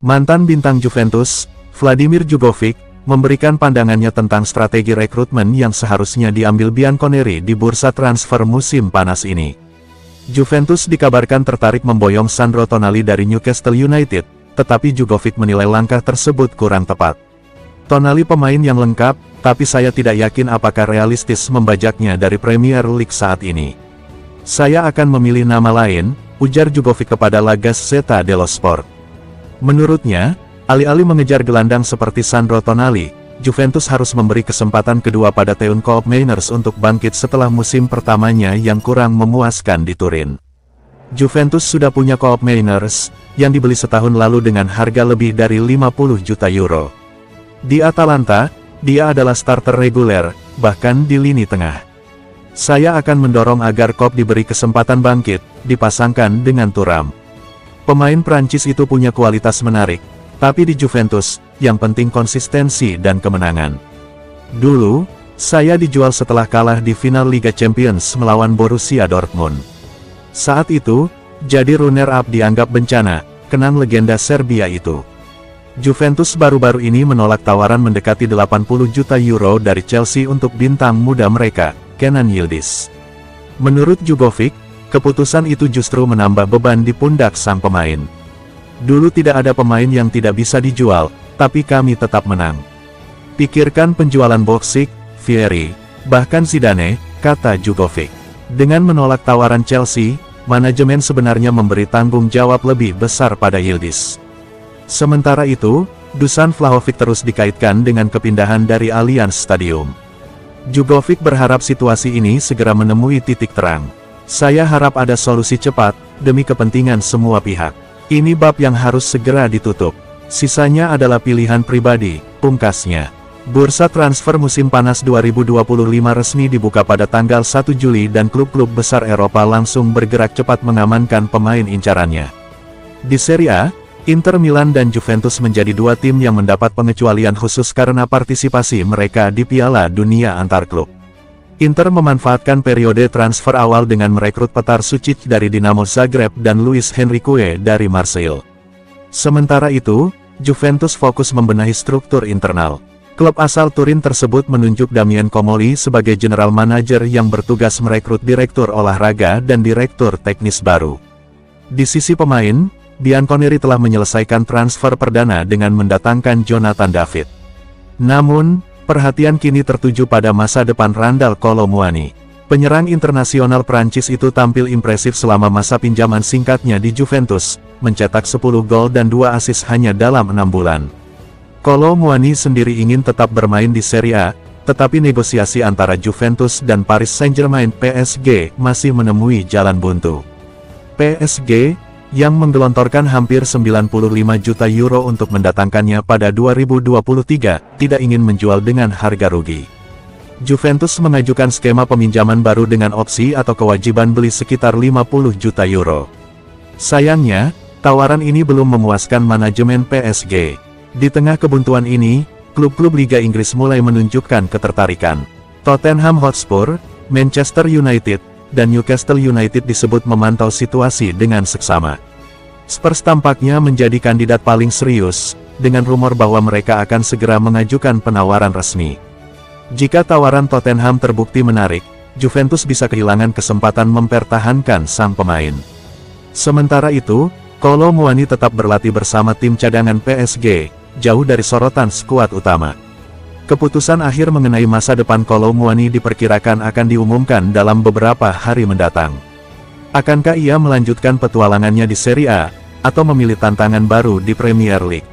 Mantan bintang Juventus, Vladimir Jugovic, memberikan pandangannya tentang strategi rekrutmen yang seharusnya diambil Bianconeri di bursa transfer musim panas ini. Juventus dikabarkan tertarik memboyong Sandro Tonali dari Newcastle United, tetapi Jugovic menilai langkah tersebut kurang tepat. Tonali pemain yang lengkap, tapi saya tidak yakin apakah realistis membajaknya dari Premier League saat ini. Saya akan memilih nama lain, ujar Jugovic kepada La Gazzetta dello Sport. Menurutnya, alih-alih mengejar gelandang seperti Sandro Tonali, Juventus harus memberi kesempatan kedua pada Teun Koopmeiners untuk bangkit setelah musim pertamanya yang kurang memuaskan di Turin. Juventus sudah punya Koopmeiners, yang dibeli setahun lalu dengan harga lebih dari 50 juta euro. Di Atalanta, dia adalah starter reguler, bahkan di lini tengah. Saya akan mendorong agar Koop diberi kesempatan bangkit, dipasangkan dengan Thuram. Pemain Prancis itu punya kualitas menarik, tapi di Juventus, yang penting konsistensi dan kemenangan. Dulu, saya dijual setelah kalah di final Liga Champions melawan Borussia Dortmund. Saat itu, jadi runner-up dianggap bencana, kenang legenda Serbia itu. Juventus baru-baru ini menolak tawaran mendekati 80 juta euro dari Chelsea untuk bintang muda mereka, Kenan Yildiz. Menurut Jugovic, keputusan itu justru menambah beban di pundak sang pemain. Dulu tidak ada pemain yang tidak bisa dijual, tapi kami tetap menang. Pikirkan penjualan Boksic, Vieri, bahkan Zidane, kata Jugovic. Dengan menolak tawaran Chelsea, manajemen sebenarnya memberi tanggung jawab lebih besar pada Yildiz. Sementara itu, Dusan Vlahovic terus dikaitkan dengan kepindahan dari Allianz Stadium. Jugovic berharap situasi ini segera menemui titik terang. Saya harap ada solusi cepat, demi kepentingan semua pihak. Ini bab yang harus segera ditutup. Sisanya adalah pilihan pribadi, pungkasnya. Bursa transfer musim panas 2025 resmi dibuka pada tanggal 1 Juli dan klub-klub besar Eropa langsung bergerak cepat mengamankan pemain incarannya. Di Serie A, Inter Milan dan Juventus menjadi dua tim yang mendapat pengecualian khusus karena partisipasi mereka di Piala Dunia antar klub. Inter memanfaatkan periode transfer awal dengan merekrut Petar Sucic dari Dinamo Zagreb dan Luis Henrique dari Marseille. Sementara itu, Juventus fokus membenahi struktur internal. Klub asal Turin tersebut menunjuk Damien Comolli sebagai general manager yang bertugas merekrut direktur olahraga dan direktur teknis baru. Di sisi pemain, Bianconeri telah menyelesaikan transfer perdana dengan mendatangkan Jonathan David. Namun, perhatian kini tertuju pada masa depan Randal Kolo Muani. Penyerang internasional Prancis itu tampil impresif selama masa pinjaman singkatnya di Juventus, mencetak 10 gol dan 2 assist hanya dalam 6 bulan. Kolo Muani sendiri ingin tetap bermain di Serie A, tetapi negosiasi antara Juventus dan Paris Saint-Germain (PSG) masih menemui jalan buntu. PSG, yang menggelontorkan hampir 95 juta euro untuk mendatangkannya pada 2023, tidak ingin menjual dengan harga rugi. Juventus mengajukan skema peminjaman baru dengan opsi atau kewajiban beli sekitar 50 juta euro. Sayangnya, tawaran ini belum memuaskan manajemen PSG. Di tengah kebuntuan ini, klub-klub Liga Inggris mulai menunjukkan ketertarikan. Tottenham Hotspur, Manchester United, dan Newcastle United disebut memantau situasi dengan seksama. Spurs tampaknya menjadi kandidat paling serius, dengan rumor bahwa mereka akan segera mengajukan penawaran resmi. Jika tawaran Tottenham terbukti menarik, Juventus bisa kehilangan kesempatan mempertahankan sang pemain. Sementara itu, Kolo Muani tetap berlatih bersama tim cadangan PSG, jauh dari sorotan skuad utama. Keputusan akhir mengenai masa depan Kolo Muani diperkirakan akan diumumkan dalam beberapa hari mendatang. Akankah ia melanjutkan petualangannya di Serie A, atau memilih tantangan baru di Premier League?